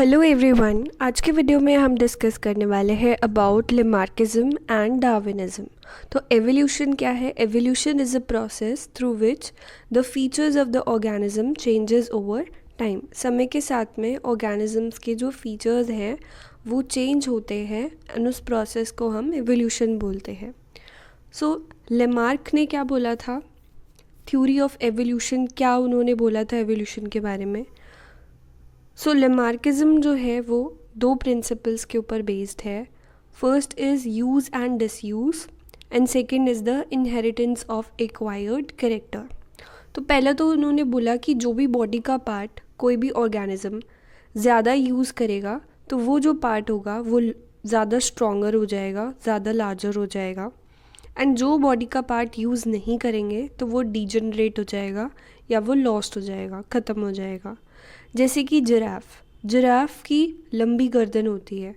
Hello everyone, आज के video में हम डिस्कस करने वाले हैं अबाउट लेमार्किज्म एंड डार्विनिज्म। तो एवोल्यूशन क्या है? Evolution is a process through which the features of the organism changes over time. समय के साथ में ऑर्गेनिजम्स के जो फीचर्स हैं वो चेंज होते हैं एंड उस प्रोसेस को हम एवोल्यूशन बोलते हैं। सो लेमार्क ने क्या बोला था? थ्योरी ऑफ एवोल्यूशन क्या उन्होंने बोला था एवोल्यूशन के बारे में? सो लेमार्किज्म जो है वो दो प्रिंसिपल्स के ऊपर बेस्ड है। First is use and disuse and second is the inheritance of acquired character. तो पहला तो उन्होंने बोला कि जो भी बॉडी का पार्ट कोई भी ऑर्गेनिज्म ज़्यादा यूज़ करेगा तो वो जो पार्ट होगा वो ज़्यादा स्ट्रॉन्गर हो जाएगा, ज़्यादा लार्जर हो जाएगा। एंड जो बॉडी का पार्ट यूज़ नहीं करेंगे तो वो डिजनरेट हो जाएगा या वो लॉस्ट हो जाएगा, ख़त्म हो जाएगा। जैसे कि जिराफ की लंबी गर्दन होती है।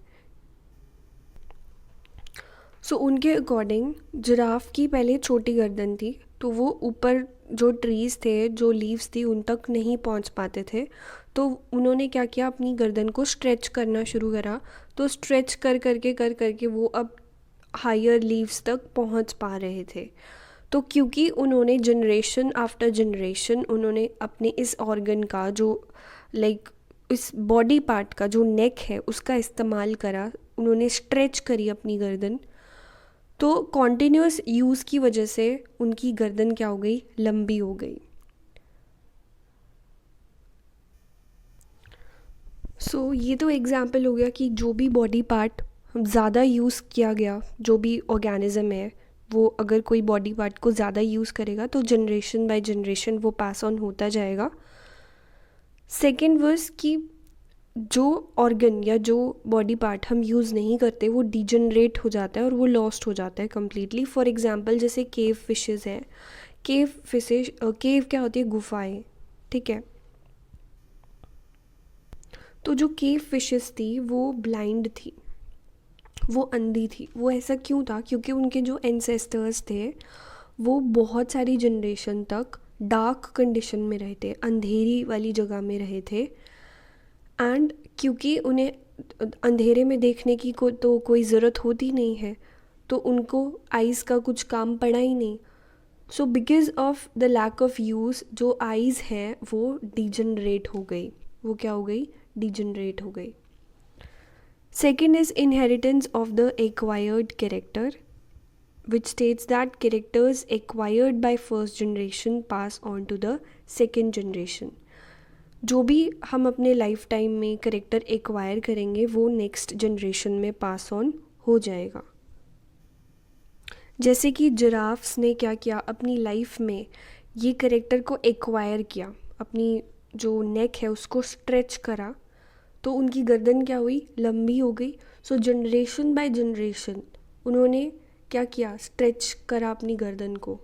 सो उनके अकॉर्डिंग जिराफ की पहले छोटी गर्दन थी, तो वो ऊपर जो ट्रीज़ थे, जो लीव्स थी, उन तक नहीं पहुंच पाते थे। तो उन्होंने क्या किया, अपनी गर्दन को स्ट्रेच करना शुरू करा। तो स्ट्रेच कर करके वो अब हायर लीव्स तक पहुंच पा रहे थे। तो क्योंकि उन्होंने जनरेशन आफ्टर जनरेशन उन्होंने अपने इस ऑर्गन का जो इस बॉडी पार्ट का जो नेक है उसका इस्तेमाल करा, उन्होंने स्ट्रेच करी अपनी गर्दन। तो कॉन्टिन्यूस यूज़ की वजह से उनकी गर्दन क्या हो गई, लंबी हो गई। ये तो एग्जाम्पल हो गया कि जो भी बॉडी पार्ट ज़्यादा यूज़ किया गया, जो भी ऑर्गेनिज्म है वो अगर कोई बॉडी पार्ट को ज़्यादा यूज़ करेगा तो जनरेशन बाय जनरेशन वो पास ऑन होता जाएगा। सेकेंड वर्स कि जो ऑर्गन या जो बॉडी पार्ट हम यूज़ नहीं करते वो डिजनरेट हो जाता है और वो लॉस्ट हो जाता है कम्प्लीटली। फॉर एग्जांपल जैसे केव फिशेस हैं। केव क्या होती है? गुफाएं, ठीक है। तो जो केव फिशेस थी वो ब्लाइंड थी, वो अंधी थी। वो ऐसा क्यों था? क्योंकि उनके जो एंसेस्टर्स थे वो बहुत सारी जनरेशन तक डार्क कंडीशन में रहे थे, अंधेरी वाली जगह में रहे थे। एंड क्योंकि उन्हें अंधेरे में देखने की तो कोई ज़रूरत होती नहीं है, तो उनको आइज़ का कुछ काम पड़ा ही नहीं। So because of the lack of use जो आइज़ हैं वो डिजनरेट हो गई। वो क्या हो गई? डिजनरेट हो गई। Second is inheritance of the acquired character, which states that characters acquired by first generation pass on to the second generation। जो भी हम अपने लाइफ टाइम में करेक्टर एक्वायर करेंगे वो नेक्स्ट जनरेशन में पास ऑन हो जाएगा। जैसे कि जिराफ्स ने क्या किया, अपनी लाइफ में ये करेक्टर को एक्वायर किया, अपनी जो नेक है उसको स्ट्रेच करा, तो उनकी गर्दन क्या हुई? लंबी हो गई। सो जनरेशन बाय जनरेशन उन्होंने क्या किया? स्ट्रेच करा अपनी गर्दन को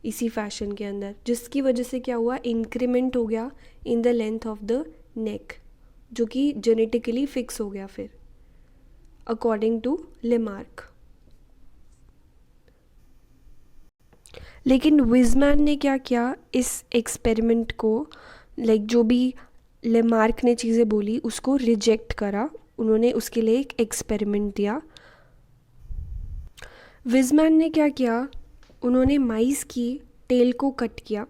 इसी फैशन के अंदर, जिसकी वजह से क्या हुआ? इंक्रीमेंट हो गया in the length of the neck, जो कि जेनेटिकली फिक्स हो गया फिर अकॉर्डिंग टू लेमार्क। लेकिन विजमैन ने क्या किया, इस एक्सपेरिमेंट को जो भी लेमार्क ने चीज़ें बोली उसको रिजेक्ट करा। उन्होंने उसके लिए एक एक्सपेरिमेंट दिया। विजमैन ने क्या किया, उन्होंने माइस की टेल को कट किया।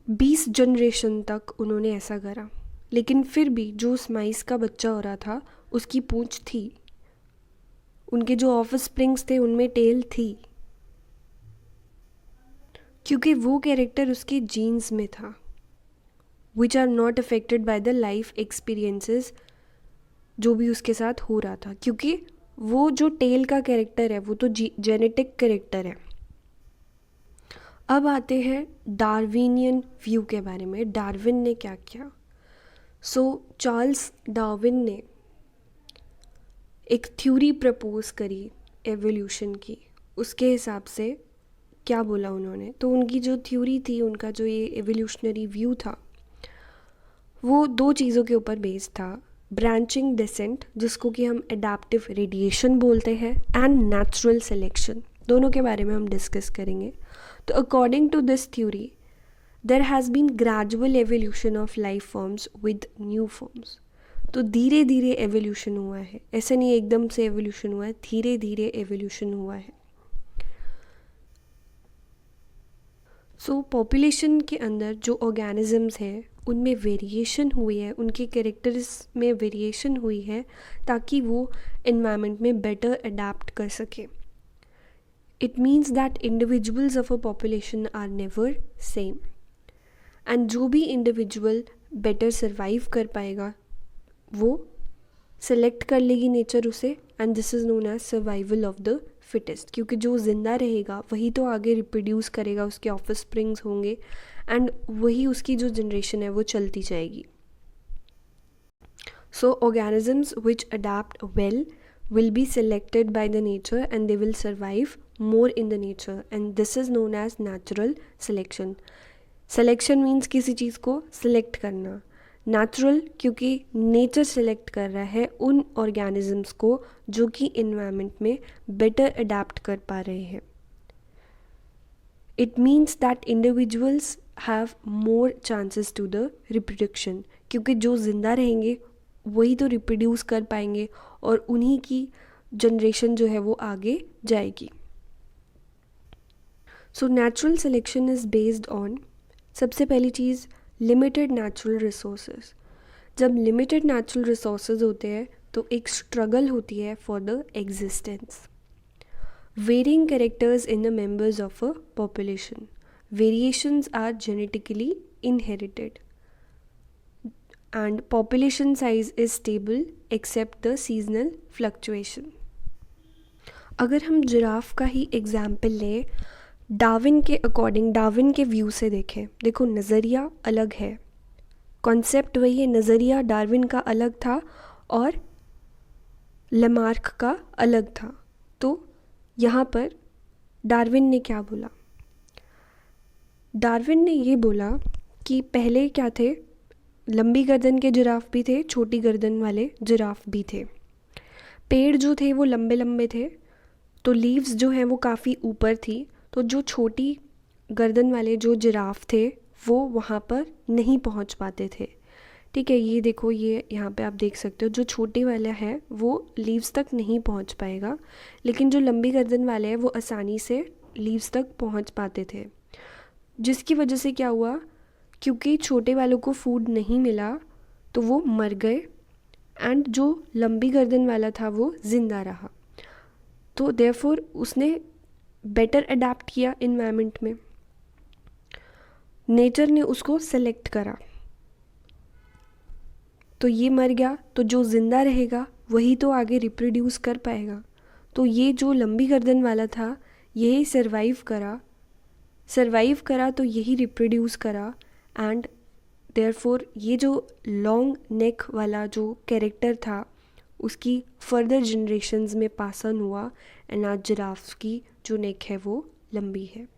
20 जनरेशन तक उन्होंने ऐसा करा, लेकिन फिर भी जो उस माइस का बच्चा हो रहा था उसकी पूंछ थी, उनके जो ऑफस्प्रिंग्स थे उनमें टेल थी, क्योंकि वो कैरेक्टर उसके जीन्स में था, which are not affected by the life experiences जो भी उसके साथ हो रहा था। क्योंकि वो जो टेल का कैरेक्टर है वो तो जेनेटिक कैरेक्टर है। अब आते हैं डार्विनियन व्यू के बारे में। डार्विन ने क्या किया? चार्ल्स डार्विन ने एक थ्योरी प्रपोज करी एवोल्यूशन की। उसके हिसाब से क्या बोला उन्होंने? तो उनकी जो थ्योरी थी, उनका जो ये एवोल्यूशनरी व्यू था वो दो चीज़ों के ऊपर बेस्ड था। ब्रांचिंग डिसेंट, जिसको कि हम एडाप्टिव रेडिएशन बोलते हैं, एंड नेचुरल सिलेक्शन, दोनों के बारे में हम डिस्कस करेंगे। तो according to this theory there has been gradual evolution of life forms with new forms. तो धीरे धीरे एवोल्यूशन हुआ है, ऐसा नहीं एकदम से एवोल्यूशन हुआ है, धीरे धीरे एवोल्यूशन हुआ है। सो पॉपुलेशन के अंदर जो ऑर्गेनिजम्स हैं उनमें वेरिएशन हुई है, उनके कैरेक्टर्स में वेरिएशन हुई है ताकि वो एनवायरनमेंट में बेटर अडेप्ट कर सके। It means that individuals of a population are never same, and जो भी इंडिविजुअल बेटर सर्वाइव कर पाएगा वो सेलेक्ट कर लेगी नेचर उसे, and this is known as survival of the fittest, क्योंकि जो ज़िंदा रहेगा वही तो आगे रिप्रोड्यूस करेगा, उसके ऑफस्प्रिंग्स होंगे एंड वही उसकी जो जनरेशन है वो चलती जाएगी। सो organisms which adapt well will be selected by the nature and they will survive more in the nature, and this is known as natural selection. Selection means किसी चीज़ को select करना, natural क्योंकि nature select कर रहा है उन organisms को जो कि environment में better adapt कर पा रहे हैं. It means that individuals have more chances to the reproduction, क्योंकि जो ज़िंदा रहेंगे वही तो रिप्रोड्यूस कर पाएंगे और उन्हीं की जनरेशन जो है वो आगे जाएगी. So natural selection is based on, सबसे पहली चीज़ लिमिटेड नेचुरल रिसोर्सेज. जब लिमिटेड नेचुरल रिसोर्सेज होते हैं तो एक स्ट्रगल होती है for the existence. Varying characters in the members of a population. Variations are genetically inherited and population size is stable except the seasonal fluctuation. अगर हम giraffe का ही एग्जाम्पल लें, डार्विन के अकॉर्डिंग, डार्विन के व्यू से देखें, देखो नज़रिया अलग है, कॉन्सेप्ट वही है, नज़रिया डार्विन का अलग था और लेमार्क का अलग था. तो यहाँ पर डार्विन ने क्या बोला? डार्विन ने ये बोला कि पहले क्या थे, लंबी गर्दन के जिराफ भी थे, छोटी गर्दन वाले जिराफ भी थे. पेड़ जो थे वो लंबे लंबे थे, तो लीव्स जो हैं वो काफ़ी ऊपर थी, तो जो छोटी गर्दन वाले जो जिराफ थे वो वहाँ पर नहीं पहुँच पाते थे. ठीक है, ये देखो, ये यहाँ पे आप देख सकते हो, जो छोटे वाला है वो लीव्स तक नहीं पहुँच पाएगा, लेकिन जो लंबी गर्दन वाले हैं वो आसानी से लीव्स तक पहुँच पाते थे. जिसकी वजह से क्या हुआ, क्योंकि छोटे वालों को फूड नहीं मिला तो वो मर गए, एंड जो लंबी गर्दन वाला था वो ज़िंदा रहा. तो देयरफॉर उसने बेटर अडेप्ट किया इन्वायरमेंट में, नेचर ने उसको सेलेक्ट करा, तो ये मर गया, तो जो ज़िंदा रहेगा वही तो आगे रिप्रोड्यूस कर पाएगा. तो ये जो लंबी गर्दन वाला था यही सर्वाइव करा तो यही रिप्रोड्यूस करा, एंड देयरफॉर ये जो लॉन्ग नेक वाला जो कैरेक्टर था उसकी फर्दर जनरेशन्स में पास ऑन हुआ, एंड आज जिराफ की जो नेक है वो लंबी है.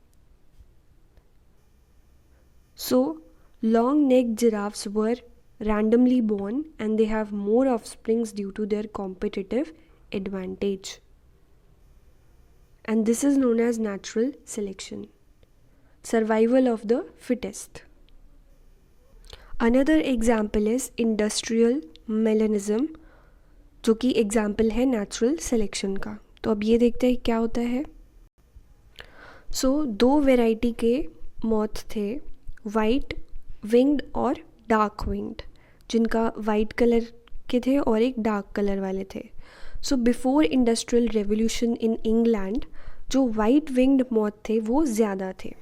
So long neck giraffes were randomly born and they have more offsprings due to their competitive advantage, and this is known as natural selection, survival of the fittest. Another example is industrial melanism, जो कि example है natural selection का. तो अब ये देखते हैं क्या होता है. दो वेराइटी के मॉथ थे, वाइट विंग्ड और डार्क विंग्ड, जिनका वाइट कलर के थे और एक डार्क कलर वाले थे. Before industrial revolution in England जो वाइट विंग्ड मॉथ थे वो ज़्यादा थे.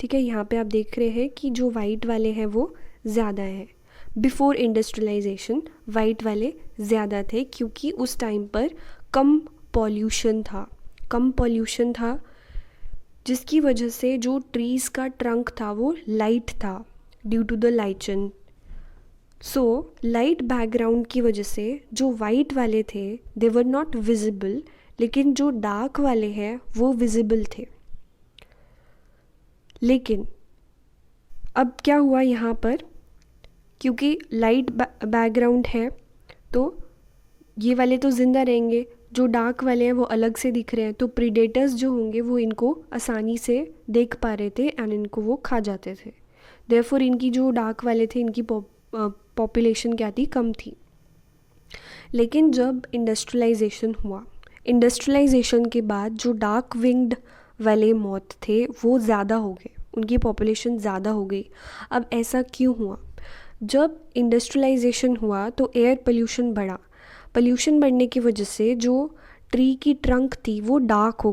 ठीक है, यहाँ पे आप देख रहे हैं कि जो वाइट वाले हैं वो ज़्यादा है. बिफोर इंडस्ट्रियलाइजेशन वाइट वाले ज़्यादा थे क्योंकि उस टाइम पर कम पॉल्यूशन था, जिसकी वजह से जो ट्रीज़ का ट्रंक था वो लाइट था due to the lichen. Light background की वजह से जो वाइट वाले थे दे वर नॉट विजिबल, लेकिन जो डार्क वाले हैं वो विजिबल थे. लेकिन अब क्या हुआ यहाँ पर, क्योंकि लाइट बैकग्राउंड है तो ये वाले तो ज़िंदा रहेंगे, जो डार्क वाले हैं वो अलग से दिख रहे हैं, तो प्रीडेटर्स जो होंगे वो इनको आसानी से देख पा रहे थे एंड इनको वो खा जाते थे. देयरफॉर इनकी जो डार्क वाले थे इनकी पॉपुलेशन क्या थी, कम थी. लेकिन जब इंडस्ट्रियलाइजेशन हुआ, इंडस्ट्रियलाइजेशन के बाद जो डार्क विंग्ड वाले मौत थे वो ज़्यादा हो गए, उनकी पॉपुलेशन ज़्यादा हो गई। अब ऐसा क्यों हुआ? जब इंडस्ट्रियलाइजेशन हुआ तो एयर पोल्यूशन बढ़ा। पोल्यूशन बढ़ने की वजह से जो ट्री की ट्रंक थी वो डार्क हो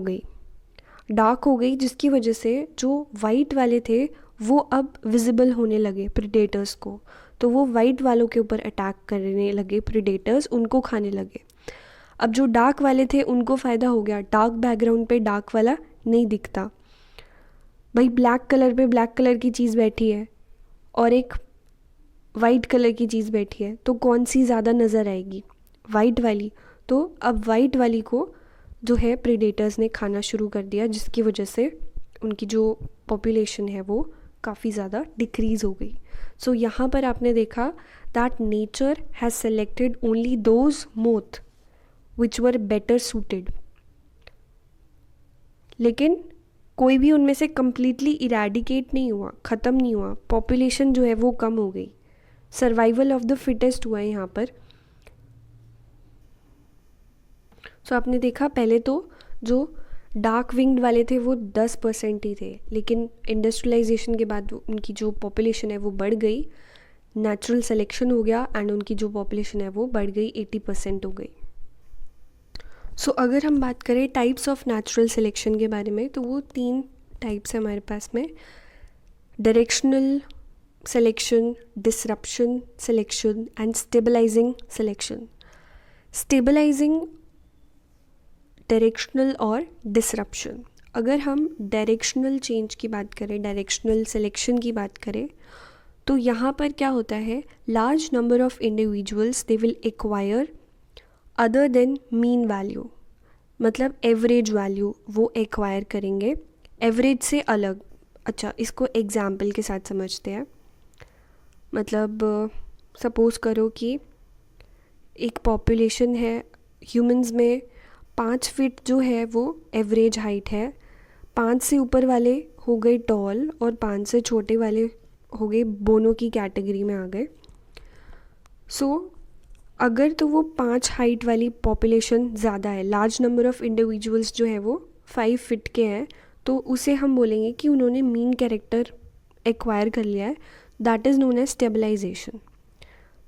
गई, जिसकी वजह से जो वाइट वाले थे वो अब विजिबल होने लगे प्रीडेटर्स को। तो वो वाइट वालों के ऊपर अटैक करने लगे, प्रीडेटर्स उनको खाने लगे। अब जो डार्क वाले थे उनको फ़ायदा हो गया, डार्क बैकग्राउंड पे डार्क वाला नहीं दिखता। भाई ब्लैक कलर पे ब्लैक कलर की चीज़ बैठी है और एक वाइट कलर की चीज़ बैठी है, तो कौन सी ज़्यादा नज़र आएगी? वाइट वाली। तो अब वाइट वाली को जो है प्रीडेटर्स ने खाना शुरू कर दिया, जिसकी वजह से उनकी जो पॉपुलेशन है वो काफ़ी ज़्यादा डिक्रीज़ हो गई। सो यहाँ पर आपने देखा that nature has selected only those moth which were better suited, लेकिन कोई भी उनमें से कम्प्लीटली इरेडिकेट नहीं हुआ, ख़त्म नहीं हुआ। पॉपुलेशन जो है वो कम हो गई, सर्वाइवल ऑफ द फिटेस्ट हुआ है यहाँ पर। सो आपने देखा पहले तो जो डार्क विंग्ड वाले थे वो 10% ही थे, लेकिन इंडस्ट्रियलाइजेशन के बाद उनकी जो पॉपुलेशन है वो बढ़ गई, नेचुरल सिलेक्शन हो गया एंड उनकी जो पॉपुलेशन है वो बढ़ गई, 80% हो गई। सो अगर हम बात करें टाइप्स ऑफ नेचुरल सिलेक्शन के बारे में, तो वो 3 टाइप्स हैं हमारे पास में: directional selection, disruption selection and stabilising selection. Stabilising, directional और डिसरप्शन। अगर हम डायरेक्शनल चेंज की बात करें, डायरेक्शनल सिलेक्शन की बात करें, तो यहाँ पर क्या होता है, large number of individuals they will acquire other than mean value, मतलब एवरेज वैल्यू वो एक्वायर करेंगे, एवरेज से अलग। अच्छा, इसको एग्जाम्पल के साथ समझते हैं। मतलब सपोज़ करो कि एक पॉपुलेशन है, ह्यूमंस में 5 फीट जो है वो एवरेज हाइट है, 5 से ऊपर वाले हो गए टॉल और 5 से छोटे वाले हो गए बोनो की कैटेगरी में आ गए। सो अगर तो वो 5 हाइट वाली पॉपुलेशन ज़्यादा है, लार्ज नंबर ऑफ़ इंडिविजुअल्स जो है वो 5 फीट के हैं, तो उसे हम बोलेंगे कि उन्होंने मीन कैरेक्टर एक्वायर कर लिया है, that is known as stabilisation.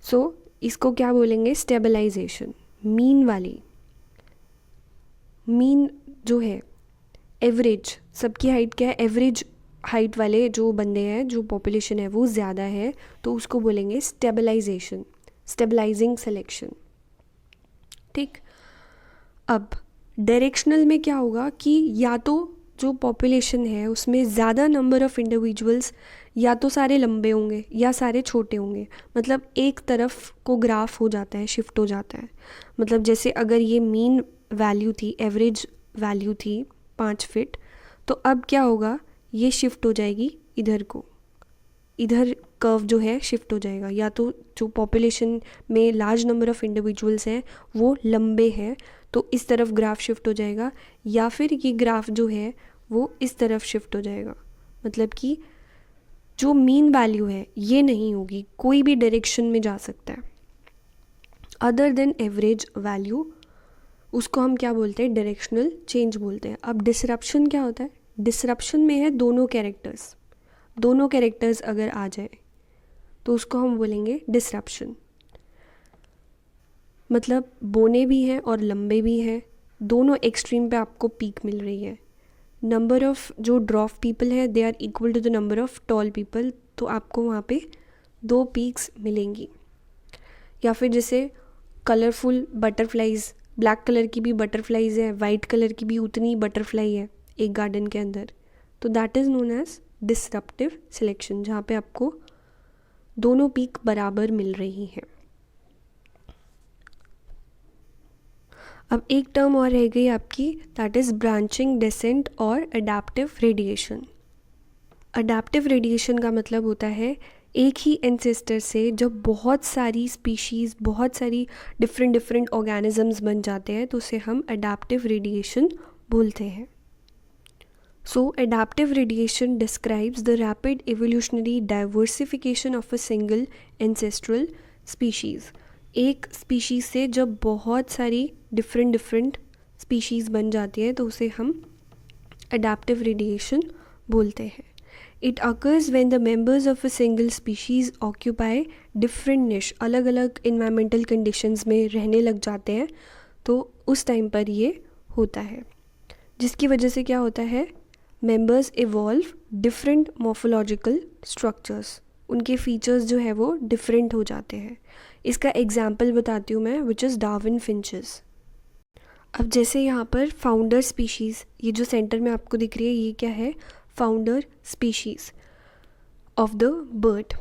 So इसको क्या बोलेंगे, स्टेबलाइजेशन। मीन वाली, मीन जो है एवरेज, सबकी हाइट क्या है, एवरेज हाइट वाले जो बंदे हैं, जो पॉपुलेशन है वो ज़्यादा है, तो उसको बोलेंगे स्टेबलाइजेशन, स्टेबलाइजिंग सिलेक्शन। ठीक। अब डायरेक्शनल में क्या होगा कि या तो जो पॉपुलेशन है उसमें ज़्यादा नंबर ऑफ़ इंडिविजुअल्स या तो सारे लंबे होंगे या सारे छोटे होंगे, मतलब एक तरफ को ग्राफ हो जाता है, शिफ्ट हो जाता है। मतलब जैसे अगर ये मीन वैल्यू थी, एवरेज वैल्यू थी 5 फीट, तो अब क्या होगा, ये शिफ्ट हो जाएगी इधर को, इधर कर्व जो है शिफ्ट हो जाएगा। या तो जो पॉपुलेशन में लार्ज नंबर ऑफ़ इंडिविजुअल्स हैं वो लंबे हैं तो इस तरफ ग्राफ शिफ्ट हो जाएगा, या फिर ये ग्राफ जो है वो इस तरफ शिफ्ट हो जाएगा। मतलब कि जो मीन वैल्यू है ये नहीं होगी, कोई भी डायरेक्शन में जा सकता है अदर देन एवरेज वैल्यू, उसको हम क्या बोलते हैं, डायरेक्शनल चेंज बोलते हैं। अब डिसरप्शन क्या होता है, डिसरप्शन में है दोनों कैरेक्टर्स अगर आ जाए तो उसको हम बोलेंगे डिसरप्शन। मतलब बोने भी हैं और लंबे भी हैं, दोनों एक्सट्रीम पे आपको पीक मिल रही है। नंबर ऑफ़ जो ड्वार्फ पीपल है they are equal to the number of tall people, तो आपको वहाँ पे 2 पीक्स मिलेंगी। या फिर जैसे कलरफुल बटरफ्लाइज, ब्लैक कलर की भी बटरफ्लाइज है, वाइट कलर की भी उतनी बटरफ्लाई है एक गार्डन के अंदर, तो that is known as disruptive selection, जहाँ पे आपको दोनों पीक बराबर मिल रही हैं। अब एक टर्म और रह गई आपकी, दैट इज़ ब्रांचिंग डिसेंट और अडैप्टिव रेडिएशन। अडैप्टिव रेडिएशन का मतलब होता है एक ही एंसेस्टर से जब बहुत सारी स्पीशीज़, बहुत सारी डिफरेंट ऑर्गेनिजम्स बन जाते हैं तो उसे हम अडैप्टिव रेडिएशन बोलते हैं। So, adaptive radiation describes the rapid evolutionary diversification of a single ancestral species. एक स्पीशीज़ से जब बहुत सारी डिफरेंट स्पीशीज़ बन जाती है तो उसे हम अडेप्टिव रेडिएशन बोलते हैं. It occurs when the members of a single species occupy different निश, अलग अलग इन्वायरमेंटल कंडीशंस में रहने लग जाते हैं, तो उस टाइम पर ये होता है, जिसकी वजह से क्या होता है, members evolve different morphological structures, उनके फीचर्स जो है वो डिफरेंट हो जाते हैं. इसका एग्जाम्पल बताती हूँ मैं, विच इज़ डार्विन फिंचेस. अब जैसे यहाँ पर फाउंडर स्पीशीज़, ये जो सेंटर में आपको दिख रही है ये क्या है, founder species of the bird.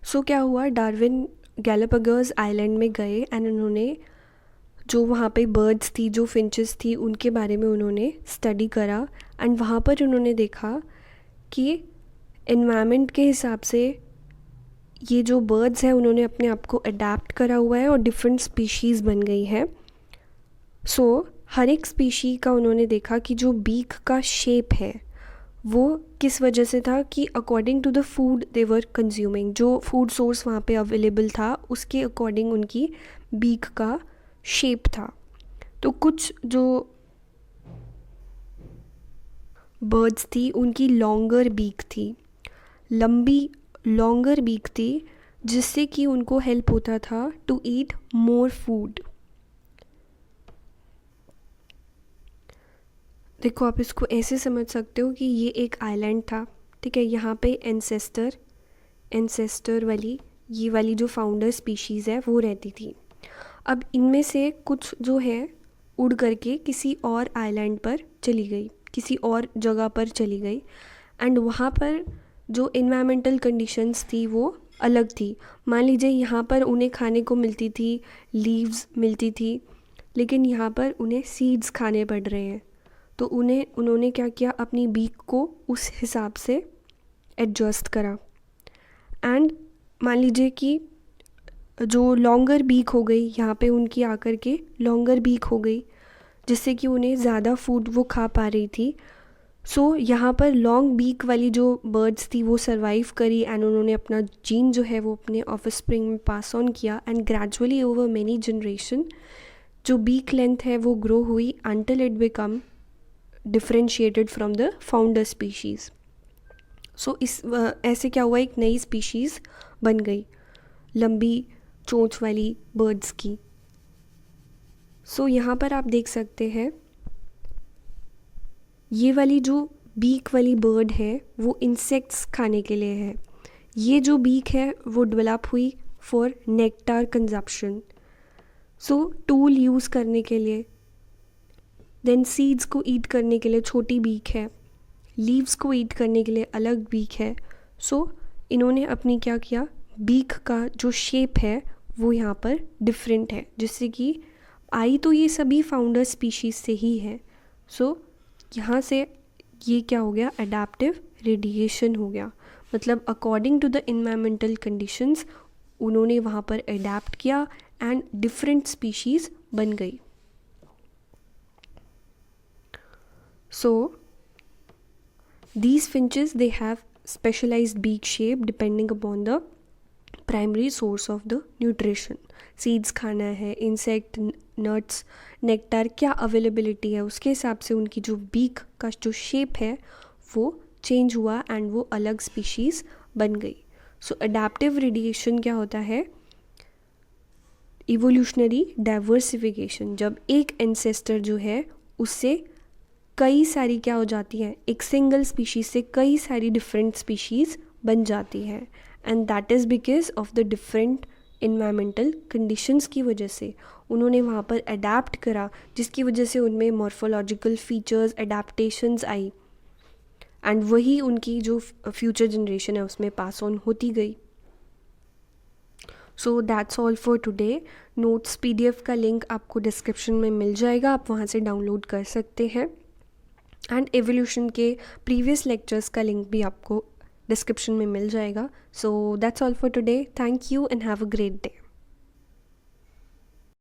So क्या हुआ, डार्विन गैलापागोस आइलैंड में गए एंड उन्होंने जो वहाँ पे बर्ड्स थी, जो फिंचेस थी, उनके बारे में उन्होंने स्टडी करा एंड वहाँ पर उन्होंने देखा कि एनवायरनमेंट के हिसाब से ये जो बर्ड्स हैं उन्होंने अपने आप को अडेप्ट करा हुआ है और डिफरेंट स्पीशीज़ बन गई है. सो हर एक स्पीशी का उन्होंने देखा कि जो बीक का शेप है वो किस वजह से था, कि according to the food they were consuming, जो फूड सोर्स वहाँ पे अवेलेबल था उसके अकॉर्डिंग उनकी बीक का शेप था. तो कुछ जो बर्ड्स थी उनकी लॉन्गर बीक थी, लंबी लॉन्गर बीक थी, जिससे कि उनको हेल्प होता था टू ईट मोर फूड. देखो आप इसको ऐसे समझ सकते हो कि ये एक आइलैंड था, ठीक है, यहाँ पे एंसेस्टर वाली ये वाली जो फाउंडर स्पीशीज़ है वो रहती थी. अब इनमें से कुछ जो है उड़ करके किसी और आइलैंड पर चली गई, किसी और जगह पर चली गई एंड वहाँ पर जो इन्वायरमेंटल कंडीशंस थी वो अलग थी. मान लीजिए यहाँ पर उन्हें खाने को मिलती थी, लीव्स मिलती थी, लेकिन यहाँ पर उन्हें सीड्स खाने पड़ रहे हैं. तो उन्होंने क्या किया, अपनी बीक को उस हिसाब से एडजस्ट करा. एंड मान लीजिए कि जो लॉन्गर बीक हो गई, यहाँ पे उनकी आकर के लॉन्गर बीक हो गई, जिससे कि उन्हें ज़्यादा फूड वो खा पा रही थी. सो यहाँ पर लॉन्ग बीक वाली जो बर्ड्स थी वो सर्वाइव करी एंड उन्होंने अपना जीन जो है वो अपने ऑफस्प्रिंग में पास ऑन किया and gradually over many generation जो बीक लेंथ है वो ग्रो हुई until it become differentiated from the founder species. So इस ऐसे क्या हुआ, एक नई स्पीशीज़ बन गई लंबी चोंच वाली बर्ड्स की. सो यहाँ पर आप देख सकते हैं ये वाली जो बीक वाली बर्ड है वो इंसेक्ट्स खाने के लिए है. ये जो बीक है वो डेवलप हुई for nectar consumption, so tool use करने के लिए. देन सीड्स को ईट करने के लिए छोटी बीक है, लीव्स को ईट करने के लिए अलग बीक है. सो इन्होंने अपनी क्या किया, बीक का जो शेप है वो यहाँ पर डिफरेंट है, जिससे कि आई तो ये सभी फाउंडर स्पीशीज़ से ही है. सो यहाँ से ये क्या हो गया, अडेप्टिव रेडिएशन हो गया. मतलब according to the environmental conditions उन्होंने वहाँ पर अडेप्ट किया एंड डिफरेंट स्पीशीज़ बन गई. So these finches they have specialized beak shape depending upon the primary source of the nutrition. Seeds खाना है, इंसेक्ट, नट्स, नेक्टार क्या अवेलेबिलिटी है उसके हिसाब से उनकी जो बीक का जो शेप है वो चेंज हुआ एंड वो अलग स्पीशीज़ बन गई. सो अडेप्टिव रेडिएशन क्या होता है, इवोल्यूशनरी डाइवर्सिफिकेशन, जब एक एंसेस्टर जो है उससे कई सारी क्या हो जाती हैं, एक सिंगल स्पीशीज़ से कई सारी डिफरेंट स्पीशीज़ बन जाती हैं and that is because of the different environmental conditions की वजह से उन्होंने वहाँ पर अडेप्ट करा, जिसकी वजह से उनमें morphological features adaptations I and वही उनकी जो फ्यूचर जनरेशन है उसमें पास ऑन होती गई. So that's all for today. Notes PDF का लिंक आपको डिस्क्रिप्शन में मिल जाएगा, आप वहाँ से डाउनलोड कर सकते हैं एंड एवोल्यूशन के प्रीवियस लेक्चर्स का लिंक भी आपको डिस्क्रिप्शन में मिल जाएगा. So that's all for today. Thank you and have a great day.